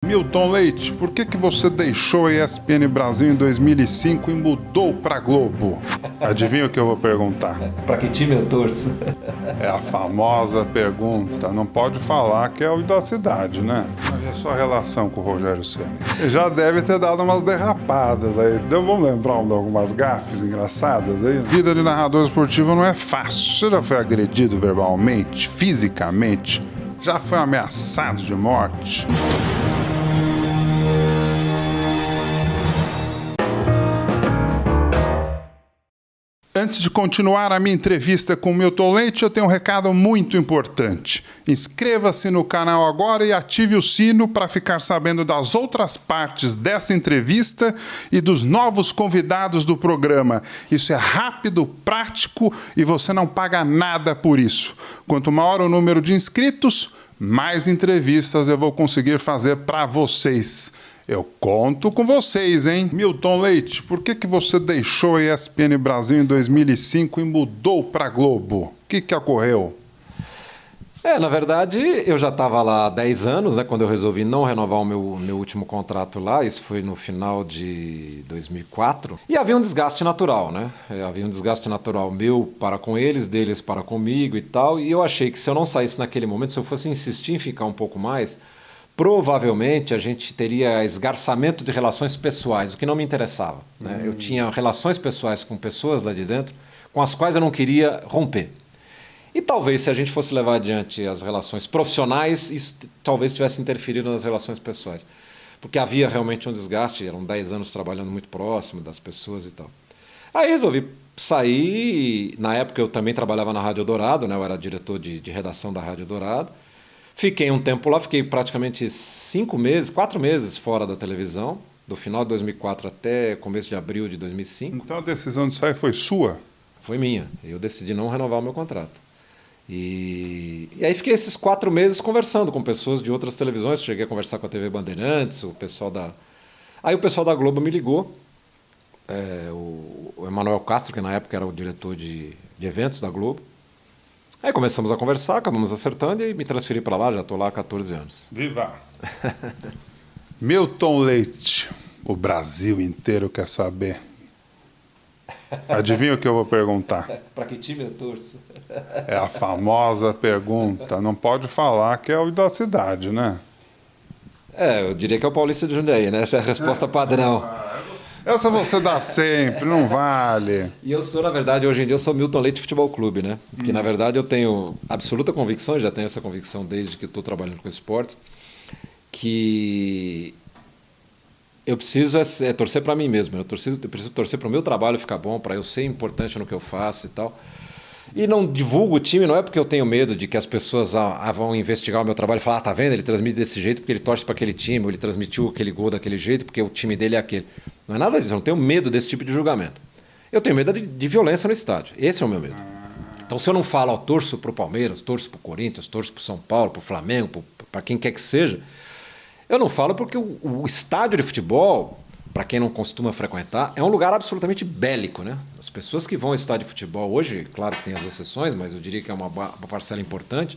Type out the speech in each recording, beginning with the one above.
Milton Leite, por que você deixou a ESPN Brasil em 2005 e mudou para Globo? Adivinha o que eu vou perguntar? Para que time eu torço? É a famosa pergunta. Não pode falar que é o da cidade, né? Mas e a sua relação com o Rogério Ceni? Já deve ter dado umas derrapadas aí. Vamos lembrar de algumas gafes engraçadas aí? Vida de narrador esportivo não é fácil. Você já foi agredido verbalmente, fisicamente? Já foi ameaçado de morte? Antes de continuar a minha entrevista com o Milton Leite, eu tenho um recado muito importante. Inscreva-se no canal agora e ative o sino para ficar sabendo das outras partes dessa entrevista e dos novos convidados do programa. Isso é rápido, prático e você não paga nada por isso. Quanto maior o número de inscritos, mais entrevistas eu vou conseguir fazer para vocês. Eu conto com vocês, hein? Milton Leite, por que você deixou a ESPN Brasil em 2005 e mudou para Globo? O que ocorreu? Na verdade, eu já estava lá há 10 anos, né, quando eu resolvi não renovar o meu último contrato lá. Isso foi no final de 2004. E havia um desgaste natural, né? Havia um desgaste natural meu para com eles, deles para comigo e tal. E eu achei que se eu não saísse naquele momento, se eu fosse insistir em ficar um pouco mais, provavelmente a gente teria esgarçamento de relações pessoais, o que não me interessava, né? Eu tinha relações pessoais com pessoas lá de dentro com as quais eu não queria romper. E talvez, se a gente fosse levar adiante as relações profissionais, isso talvez tivesse interferido nas relações pessoais. Porque havia realmente um desgaste, eram 10 anos trabalhando muito próximo das pessoas e tal. Aí resolvi sair, na época eu também trabalhava na Rádio Dourado, né? Eu era diretor de redação da Rádio Dourado. Fiquei um tempo lá, fiquei praticamente 4 meses fora da televisão, do final de 2004 até começo de abril de 2005. Então a decisão de sair foi sua? Foi minha. Eu decidi não renovar o meu contrato. E aí fiquei esses 4 meses conversando com pessoas de outras televisões. Cheguei a conversar com a TV Bandeirantes, o pessoal da... Aí o pessoal da Globo me ligou, o Emanuel Castro, que na época era o diretor de eventos da Globo. Aí começamos a conversar, acabamos acertando e me transferi para lá, já estou lá há 14 anos. Viva! Milton Leite, o Brasil inteiro quer saber. Adivinha o que eu vou perguntar? Para que time eu torço? É a famosa pergunta. Não pode falar que é o da cidade, né? Eu diria que é o Paulista de Jundiaí, né? Essa é a resposta padrão. Essa você dá sempre, não vale. E eu sou, na verdade, hoje em dia eu sou Milton Leite Futebol Clube, né? Porque, na verdade, eu tenho absoluta convicção, já tenho essa convicção desde que estou trabalhando com esportes, que eu preciso torcer para mim mesmo. Eu preciso torcer para o meu trabalho ficar bom, para eu ser importante no que eu faço e tal. E não divulgo o time, não é porque eu tenho medo de que as pessoas vão investigar o meu trabalho e falar, tá vendo, ele transmite desse jeito porque ele torce para aquele time, ou ele transmitiu aquele gol daquele jeito porque o time dele é aquele. Não é nada disso, eu não tenho medo desse tipo de julgamento. Eu tenho medo de violência no estádio. Esse é o meu medo. Então, se eu não falo, torço para o Palmeiras, torço para o Corinthians, torço para o São Paulo, para o Flamengo, para quem quer que seja, eu não falo porque o estádio de futebol, para quem não costuma frequentar, é um lugar absolutamente bélico, né? As pessoas que vão ao estádio de futebol hoje, claro que tem as exceções, mas eu diria que é uma parcela importante,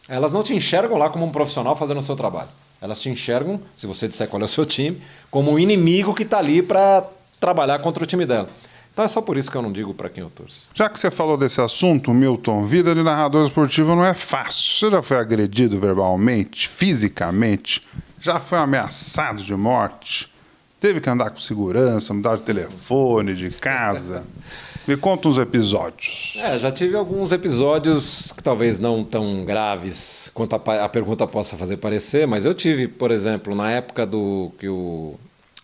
elas não te enxergam lá como um profissional fazendo o seu trabalho. Elas te enxergam, se você disser qual é o seu time, como um inimigo que está ali para trabalhar contra o time dela. Então é só por isso que eu não digo para quem eu torço. Já que você falou desse assunto, Milton, vida de narrador esportivo não é fácil. Você já foi agredido verbalmente, fisicamente? Já foi ameaçado de morte? Teve que andar com segurança, mudar de telefone, de casa? Me conta uns episódios. Já tive alguns episódios que talvez não tão graves quanto a pergunta possa fazer parecer, mas eu tive, por exemplo, na época que o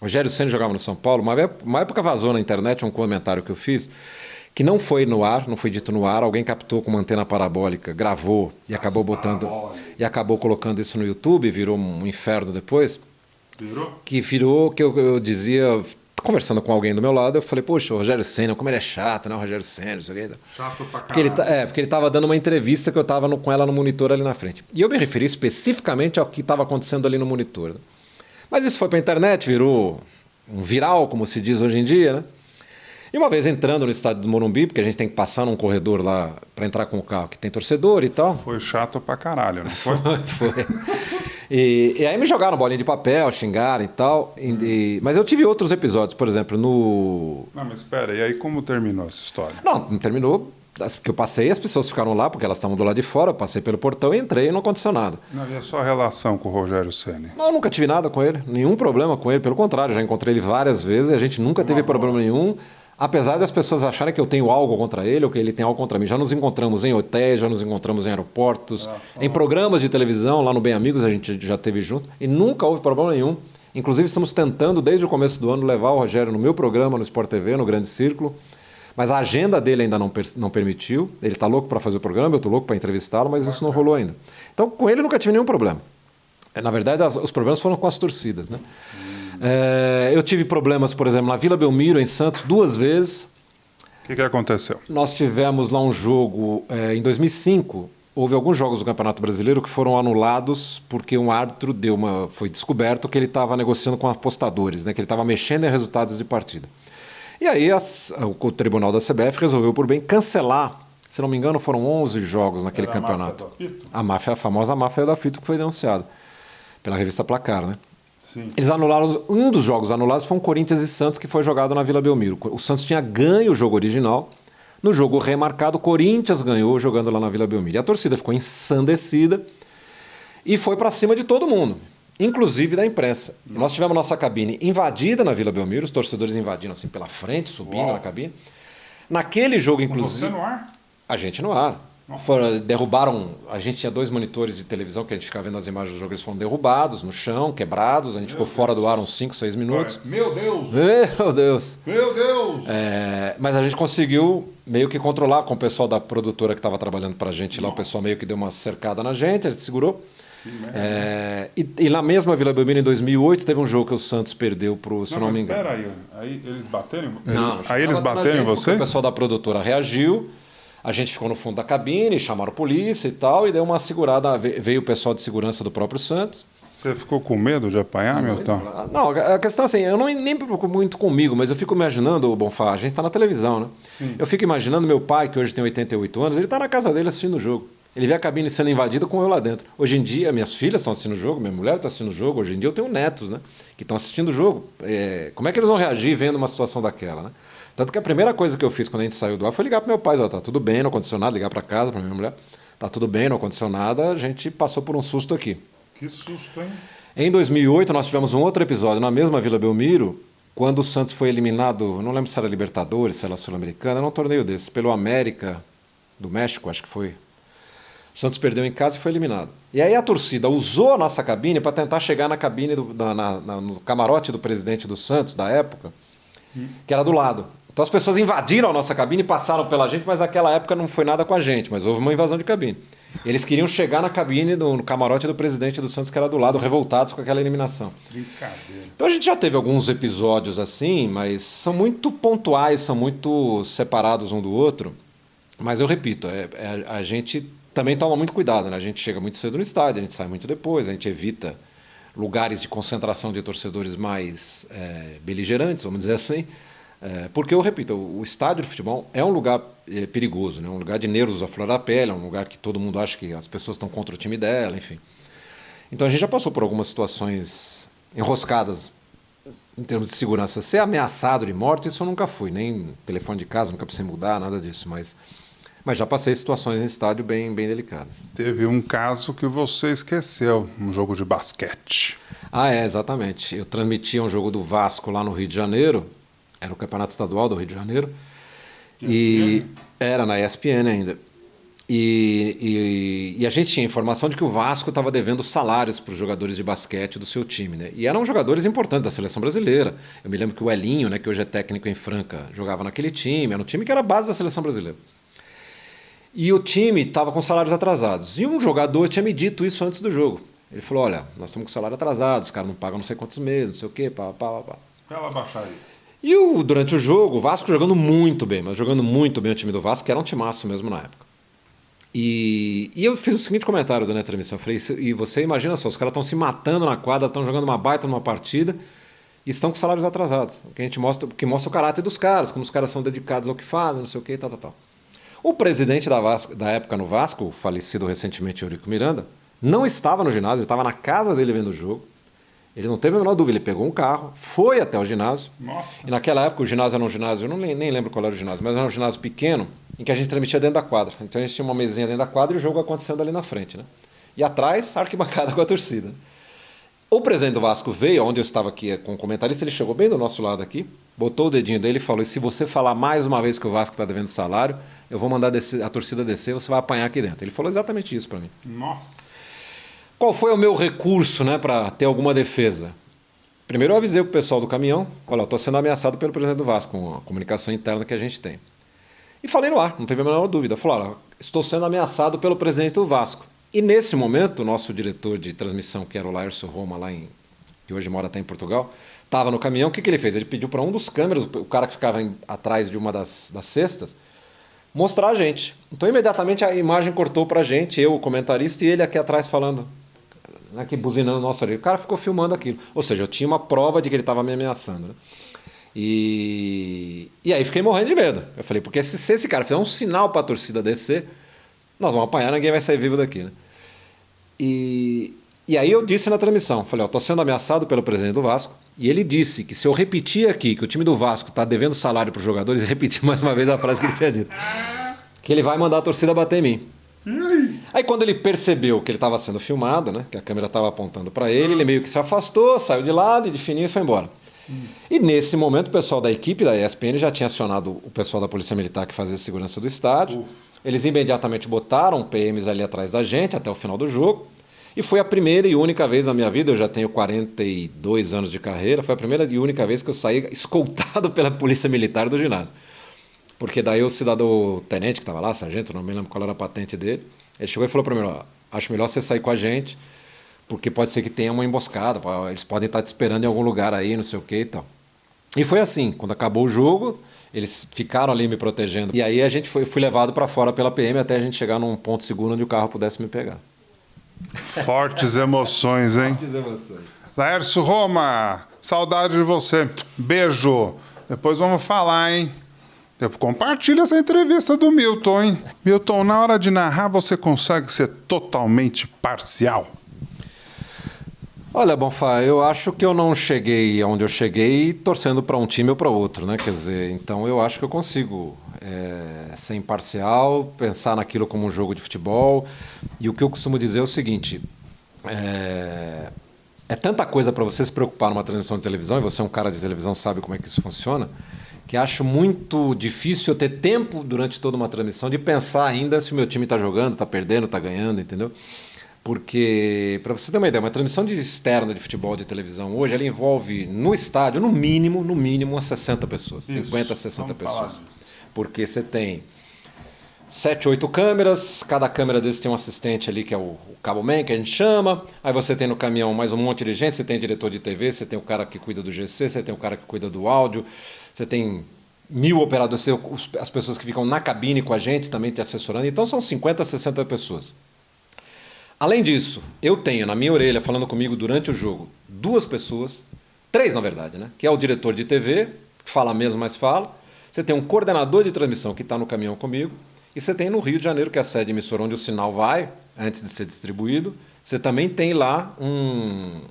Rogério Ceni jogava no São Paulo, uma época vazou na internet um comentário que eu fiz, que não foi no ar, não foi dito no ar, alguém captou com uma antena parabólica, gravou e acabou colocando isso no YouTube, virou um inferno depois. Virou? Que virou, que eu dizia, conversando com alguém do meu lado, eu falei, poxa, o Rogério Ceni, como ele é chato, né? O Rogério Ceni, chato pra caralho. Porque ele estava dando uma entrevista que eu estava com ela no monitor ali na frente. E eu me referi especificamente ao que estava acontecendo ali no monitor, né? Mas isso foi para a internet, virou um viral, como se diz hoje em dia, né? E uma vez entrando no estádio do Morumbi, porque a gente tem que passar num corredor lá para entrar com o carro, que tem torcedor e tal. Foi chato pra caralho, não foi? Foi. E aí me jogaram bolinha de papel, xingaram e tal. Mas eu tive outros episódios, por exemplo, no... Não, mas espera, e aí como terminou essa história? Não terminou, porque eu passei, as pessoas ficaram lá, porque elas estavam do lado de fora, eu passei pelo portão e entrei e não aconteceu nada. Não, e a sua relação com o Rogério Ceni? Não, eu nunca tive nada com ele, nenhum problema com ele, pelo contrário, já encontrei ele várias vezes e a gente nunca teve problema nenhum. Apesar das pessoas acharem que eu tenho algo contra ele ou que ele tem algo contra mim. Já nos encontramos em hotéis, já nos encontramos em aeroportos, em programas de televisão, lá no Bem Amigos a gente já esteve junto e nunca houve problema nenhum. Inclusive estamos tentando, desde o começo do ano, levar o Rogério no meu programa, no Sport TV, no Grande Círculo, mas a agenda dele ainda não permitiu. Ele está louco para fazer o programa, eu estou louco para entrevistá-lo, mas isso não rolou ainda. Então com ele nunca tive nenhum problema. Na verdade, os problemas foram com as torcidas, né? Eu tive problemas, por exemplo, na Vila Belmiro, em Santos, 2 vezes. O que aconteceu? Nós tivemos lá um jogo, em 2005, houve alguns jogos do Campeonato Brasileiro que foram anulados porque um árbitro foi descoberto que ele estava negociando com apostadores, né, que ele estava mexendo em resultados de partida. E aí o tribunal da CBF resolveu por bem cancelar, se não me engano foram 11 jogos naquele campeonato. A máfia, a famosa máfia da fita que foi denunciada pela revista Placar, né? Sim. Eles anularam, um dos jogos anulados foi um Corinthians e Santos que foi jogado na Vila Belmiro. O Santos tinha ganho o jogo original. No jogo remarcado, o Corinthians ganhou jogando lá na Vila Belmiro. E a torcida ficou ensandecida e foi para cima de todo mundo, inclusive da imprensa. Nós tivemos nossa cabine invadida na Vila Belmiro, os torcedores invadiram assim pela frente, subindo na cabine. Naquele jogo, inclusive... Você no ar? A gente no ar. Derrubaram, a gente tinha 2 monitores de televisão que a gente ficava vendo as imagens do jogo, eles foram derrubados no chão, quebrados, a gente ficou fora do ar uns 5, 6 minutos. Meu Deus! Meu Deus! Meu Deus! Mas a gente conseguiu meio que controlar com o pessoal da produtora que estava trabalhando pra gente lá, o pessoal meio que deu uma cercada na gente, a gente segurou. E na mesma Vila Belmiro, em 2008, teve um jogo que o Santos perdeu pro, se não me engano. Espera aí eles bateram? Não, Eles bateram em vocês? O pessoal da produtora reagiu. A gente ficou no fundo da cabine, chamaram a polícia e tal, e deu uma segurada. Veio o pessoal de segurança do próprio Santos. Você ficou com medo de apanhar, Milton? Não, a questão é assim, eu não nem preocupo muito comigo, mas eu fico imaginando, Bonfá, a gente está na televisão, né? Sim. Eu fico imaginando meu pai, que hoje tem 88 anos, ele está na casa dele assistindo o jogo. Ele vê a cabine sendo invadida com eu lá dentro. Hoje em dia, minhas filhas estão assistindo o jogo, minha mulher está assistindo o jogo. Hoje em dia eu tenho netos, né, que estão assistindo o jogo. Como é que eles vão reagir vendo uma situação daquela, né? Tanto que a primeira coisa que eu fiz quando a gente saiu do ar foi ligar para meu pai. Tá tudo bem no ar-condicionado, ligar para casa, para minha mulher. Tá tudo bem no ar-condicionado, a gente passou por um susto aqui. Que susto, hein? Em 2008, nós tivemos um outro episódio na mesma Vila Belmiro, quando o Santos foi eliminado, não lembro se era Libertadores, se era Sul-Americana, era um torneio desses, pelo América do México, acho que foi. O Santos perdeu em casa e foi eliminado. E aí a torcida usou a nossa cabine para tentar chegar na cabine, no camarote do presidente do Santos, da época, que era do lado. Então as pessoas invadiram a nossa cabine e passaram pela gente, mas naquela época não foi nada com a gente, mas houve uma invasão de cabine. Eles queriam chegar na cabine, no camarote do presidente do Santos, que era do lado, revoltados com aquela eliminação. Brincadeira. Então a gente já teve alguns episódios assim, mas são muito pontuais, são muito separados um do outro. Mas eu repito, a gente também toma muito cuidado, né? A gente chega muito cedo no estádio, a gente sai muito depois, a gente evita lugares de concentração de torcedores mais beligerantes, vamos dizer assim. Porque, eu repito, o estádio de futebol é um lugar perigoso, né? Um lugar de nervos à flor da pele, é um lugar que todo mundo acha que as pessoas estão contra o time dela, enfim. Então a gente já passou por algumas situações enroscadas em termos de segurança. Ser ameaçado de morte, isso eu nunca fui, nem telefone de casa, nunca precisei mudar, nada disso, mas já passei situações em estádio bem delicadas. Teve um caso que você esqueceu, um jogo de basquete. Exatamente. Eu transmitia um jogo do Vasco lá no Rio de Janeiro, era o Campeonato Estadual do Rio de Janeiro, e era na ESPN ainda. E a gente tinha informação de que o Vasco estava devendo salários para os jogadores de basquete do seu time, né? E eram jogadores importantes da seleção brasileira. Eu me lembro que o Elinho, né, que hoje é técnico em Franca, jogava naquele time, era um time que era a base da seleção brasileira. E o time estava com salários atrasados. E um jogador tinha me dito isso antes do jogo. Ele falou, olha, nós estamos com salário atrasado, os caras não pagam não sei quantos meses, não sei o quê, pá. Ela baixaria. E durante o jogo, o Vasco jogando muito bem, mas jogando muito bem o time do Vasco, que era um timaço mesmo na época. E eu fiz o seguinte comentário durante a transmissão, eu falei, e você imagina só, os caras estão se matando na quadra, estão jogando uma baita numa partida e estão com salários atrasados. Que mostra o caráter dos caras, como os caras são dedicados ao que fazem, não sei o quê, tal. O presidente da época no Vasco, o falecido recentemente Eurico Miranda, não estava no ginásio, ele estava na casa dele vendo o jogo. Ele não teve a menor dúvida, ele pegou um carro, foi até o ginásio. Nossa. E naquela época o ginásio era um ginásio, eu não, nem lembro qual era o ginásio, mas era um ginásio pequeno, em que a gente transmitia dentro da quadra. Então a gente tinha uma mesinha dentro da quadra e o jogo acontecendo ali na frente, né? E atrás, a arquibancada com a torcida. O presidente do Vasco veio, onde eu estava aqui com o comentarista, ele chegou bem do nosso lado aqui, botou o dedinho dele e falou: e se você falar mais uma vez que o Vasco está devendo salário, eu vou mandar a torcida descer, você vai apanhar aqui dentro. Ele falou exatamente isso para mim. Nossa. Qual foi o meu recurso, né, para ter alguma defesa? Primeiro eu avisei o pessoal do caminhão, falei: estou sendo ameaçado pelo presidente do Vasco, com a comunicação interna que a gente tem. E falei no ar, não teve a menor dúvida. Falei: estou sendo ameaçado pelo presidente do Vasco. E nesse momento, o nosso diretor de transmissão, que era o Laércio Roma, que hoje mora até em Portugal, estava no caminhão. O que ele fez? Ele pediu para um dos câmeras, o cara que ficava atrás de uma das cestas, mostrar a gente. Então, imediatamente, a imagem cortou para a gente, eu, o comentarista, e ele aqui atrás falando, aqui buzinando nossa orelha. O cara ficou filmando aquilo. Ou seja, eu tinha uma prova de que ele estava me ameaçando, né? E aí fiquei morrendo de medo. Eu falei: porque se esse cara fizer um sinal para a torcida descer, nós vamos apanhar, ninguém vai sair vivo daqui, né? E aí eu disse na transmissão, falei: estou sendo ameaçado pelo presidente do Vasco, e ele disse que se eu repetir aqui que o time do Vasco está devendo salário para os jogadores, e repetir mais uma vez a frase que ele tinha dito, que ele vai mandar a torcida bater em mim. Aí quando ele percebeu que ele estava sendo filmado, né, que a câmera estava apontando para ele meio que se afastou, saiu de lado e de fininho foi embora. E nesse momento o pessoal da equipe da ESPN já tinha acionado o pessoal da Polícia Militar que fazia segurança do estádio. Eles imediatamente botaram PMs ali atrás da gente até o final do jogo. E foi a primeira e única vez na minha vida, eu já tenho 42 anos de carreira, foi a primeira e única vez que eu saí escoltado pela Polícia Militar do ginásio. Porque daí o cidadão tenente que estava lá, sargento, não me lembro qual era a patente dele, ele chegou e falou para mim: acho melhor você sair com a gente, porque pode ser que tenha uma emboscada, eles podem estar te esperando em algum lugar aí, não sei o que e tal. E foi assim, quando acabou o jogo, eles ficaram ali me protegendo. E aí fui levado para fora pela PM até a gente chegar num ponto seguro onde o carro pudesse me pegar. Fortes emoções, hein? Fortes emoções. Laércio Roma, saudade de você. Beijo. Depois vamos falar, hein? Compartilha essa entrevista do Milton, hein? Milton, na hora de narrar, você consegue ser totalmente parcial? Olha, Bonfá, eu acho que eu não cheguei onde eu cheguei torcendo para um time ou para outro, né? Quer dizer, então eu acho que eu consigo ser imparcial, pensar naquilo como um jogo de futebol. E o que eu costumo dizer é o seguinte: é tanta coisa para você se preocupar numa transmissão de televisão, e você é um cara de televisão, sabe como é que isso funciona, que acho muito difícil eu ter tempo durante toda uma transmissão de pensar ainda se o meu time está jogando, está perdendo, está ganhando, entendeu? Porque, para você ter uma ideia, uma transmissão externa de futebol de televisão hoje, ela envolve no estádio, no mínimo, umas 60 pessoas, isso, 50, 60 pessoas. Porque você tem 7, 8 câmeras, cada câmera desse tem um assistente ali, que é o cabo man, que a gente chama. Aí você tem no caminhão mais um monte de gente, você tem diretor de TV, você tem o cara que cuida do GC, você tem o cara que cuida do áudio, você tem 1000 operadores, as pessoas que ficam na cabine com a gente também te assessorando. Então são 50, 60 pessoas. Além disso, eu tenho na minha orelha, falando comigo durante o jogo, 2 pessoas, 3 na verdade, né? Que é o diretor de TV, que fala mesmo, mas fala. Você tem um coordenador de transmissão que está no caminhão comigo. E você tem no Rio de Janeiro, que é a sede emissora onde o sinal vai, antes de ser distribuído. Você também tem lá um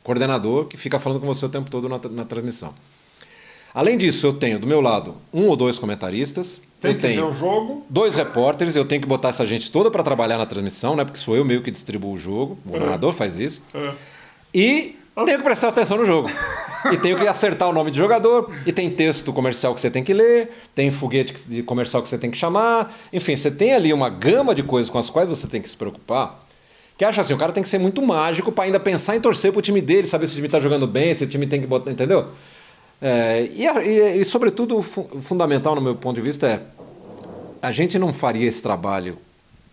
coordenador que fica falando com você o tempo todo na transmissão. Além disso, eu tenho do meu lado 1 ou 2 comentaristas. Tem que ver o jogo. 2 repórteres, eu tenho que botar essa gente toda para trabalhar na transmissão, né? Porque sou eu meio que distribuo o jogo, o narrador faz isso. E tenho que prestar atenção no jogo. E tenho que acertar o nome de jogador, e tem texto comercial que você tem que ler, tem foguete de comercial que você tem que chamar. Enfim, você tem ali uma gama de coisas com as quais você tem que se preocupar, que acha assim, o cara tem que ser muito mágico para ainda pensar em torcer pro time dele, saber se o time está jogando bem, se o time tem que botar, entendeu? E sobretudo, o fundamental no meu ponto de vista é: a gente não faria esse trabalho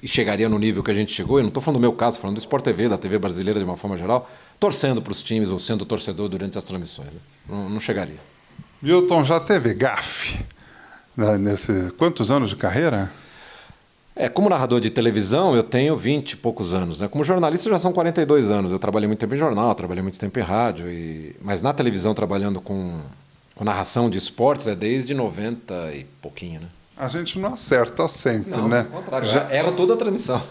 e chegaria no nível que a gente chegou, eu não estou falando do meu caso, falando do Sport TV, da TV brasileira de uma forma geral, torcendo para os times ou sendo torcedor durante as transmissões. Né? Não chegaria. Milton, já teve gafe quantos anos de carreira? Como narrador de televisão, eu tenho 20 e poucos anos. Né? Como jornalista, já são 42 anos. Eu trabalhei muito tempo em jornal, trabalhei muito tempo em rádio. Mas na televisão, trabalhando com narração de esportes, é desde 90 e pouquinho. Né? A gente não acerta sempre, Não, né? ao contrário, já erra toda a transmissão.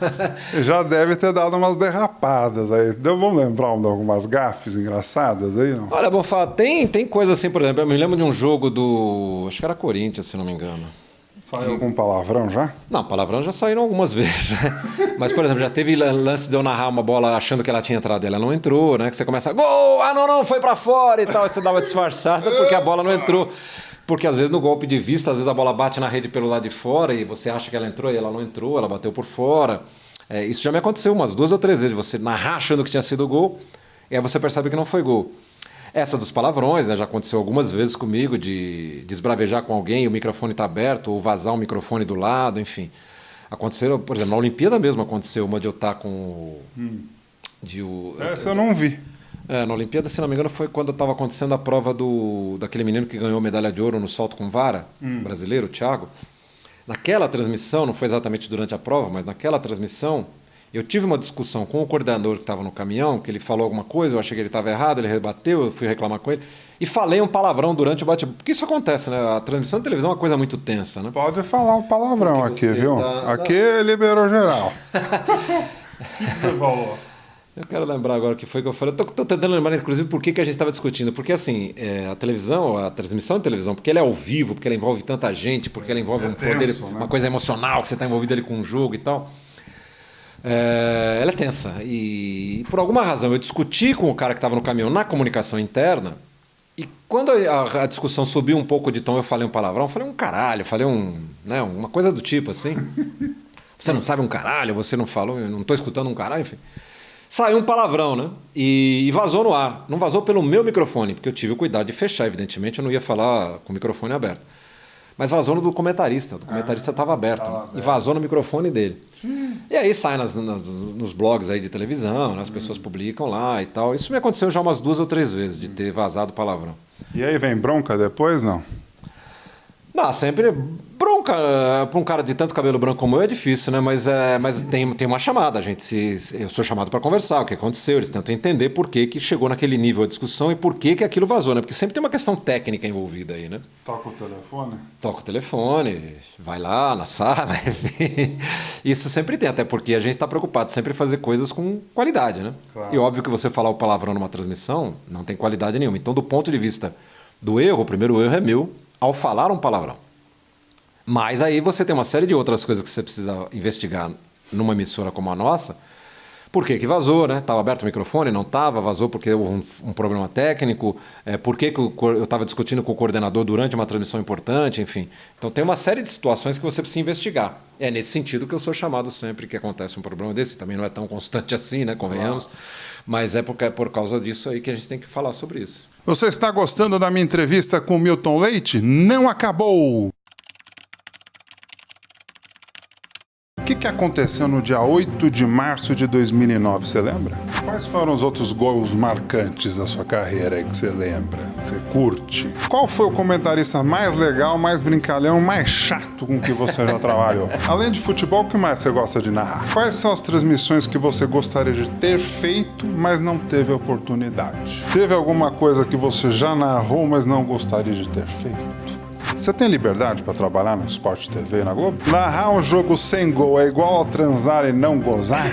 Já deve ter dado umas derrapadas aí. Vamos lembrar de algumas gafes engraçadas aí, não? Olha, Bonfá, tem coisa assim, por exemplo, eu me lembro de um jogo do... Acho que era Corinthians, se não me engano. Saiu algum palavrão já? Não, palavrão já saíram algumas vezes. Mas, por exemplo, já teve lance de eu narrar uma bola achando que ela tinha entrado e ela não entrou, né? Que você começa, gol! Ah, não, foi pra fora e tal. Aí você dá uma disfarçada porque a bola não entrou. Porque às vezes no golpe de vista, às vezes a bola bate na rede pelo lado de fora e você acha que ela entrou e ela não entrou, ela bateu por fora. Isso já me aconteceu umas 2 ou 3 vezes, você narrar achando que tinha sido gol e aí você percebe que não foi gol. Essa dos palavrões, né, já aconteceu algumas vezes comigo, de esbravejar com alguém e o microfone está aberto, ou vazar um microfone do lado, enfim. Aconteceram, por exemplo, na Olimpíada mesmo aconteceu uma de eu estar com Essa eu não vi. Na Olimpíada, se não me engano, foi quando estava acontecendo a prova daquele menino que ganhou medalha de ouro no salto com vara, brasileiro, o Thiago. Naquela transmissão, não foi exatamente durante a prova, mas naquela transmissão, eu tive uma discussão com o coordenador que estava no caminhão, que ele falou alguma coisa, eu achei que ele estava errado, ele rebateu, eu fui reclamar com ele, e falei um palavrão durante o bate-bola. Porque isso acontece, né? A transmissão de televisão é uma coisa muito tensa, né? Pode falar o palavrão aqui, viu? Aqui liberou geral. O que você falou? Eu quero lembrar agora o que foi que eu falei. Estou tentando lembrar, inclusive, por que a gente estava discutindo. Porque, assim, a televisão, a transmissão de televisão, porque ela é ao vivo, porque ela envolve tanta gente, porque ela envolve tenso, né? uma coisa emocional, que você está envolvido ali com um jogo e tal. Ela é tensa. E, por alguma razão, eu discuti com o cara que estava no caminhão na comunicação interna. E quando a discussão subiu um pouco de tom, eu falei um palavrão, falei um caralho, falei uma coisa do tipo assim. Você não sabe um caralho, você não falou, eu não estou escutando um caralho, enfim. Saiu um palavrão, né? E vazou no ar. Não vazou pelo meu microfone, porque eu tive o cuidado de fechar, evidentemente, eu não ia falar com o microfone aberto. Mas vazou no do comentarista. O do comentarista estava aberto. E vazou no microfone dele. E aí sai nos blogs aí de televisão, né? As pessoas publicam lá e tal. Isso me aconteceu já umas 2 ou 3 vezes, de ter vazado palavrão. E aí vem bronca depois, não? Não, sempre bronca. Para um cara de tanto cabelo branco como eu é difícil, né? Mas tem uma chamada. Eu sou chamado para conversar, o que aconteceu. Eles tentam entender por que chegou naquele nível a discussão e por que aquilo vazou, né? Porque sempre tem uma questão técnica envolvida aí, né? Toca o telefone? Toca o telefone, vai lá na sala, enfim. Isso sempre tem, até porque a gente está preocupado sempre em fazer coisas com qualidade, né? Claro. E óbvio que você falar o palavrão numa transmissão não tem qualidade nenhuma. Então, do ponto de vista do erro, o primeiro erro é meu ao falar um palavrão. Mas aí você tem uma série de outras coisas que você precisa investigar numa emissora como a nossa. Por que vazou, né? Estava aberto o microfone, não estava, vazou porque houve um problema técnico, por que eu estava discutindo com o coordenador durante uma transmissão importante, enfim. Então tem uma série de situações que você precisa investigar. É nesse sentido que eu sou chamado sempre que acontece um problema desse, também não é tão constante assim, né? Convenhamos, mas é por causa disso aí que a gente tem que falar sobre isso. Você está gostando da minha entrevista com o Milton Leite? Não acabou! O que aconteceu no dia 8 de março de 2009, você lembra? Quais foram os outros gols marcantes da sua carreira aí que você lembra, que você curte? Qual foi o comentarista mais legal, mais brincalhão, mais chato com que você já trabalhou? Além de futebol, o que mais você gosta de narrar? Quais são as transmissões que você gostaria de ter feito, mas não teve oportunidade? Teve alguma coisa que você já narrou, mas não gostaria de ter feito? Você tem liberdade para trabalhar no Sport TV na Globo? Narrar um jogo sem gol é igual a transar e não gozar?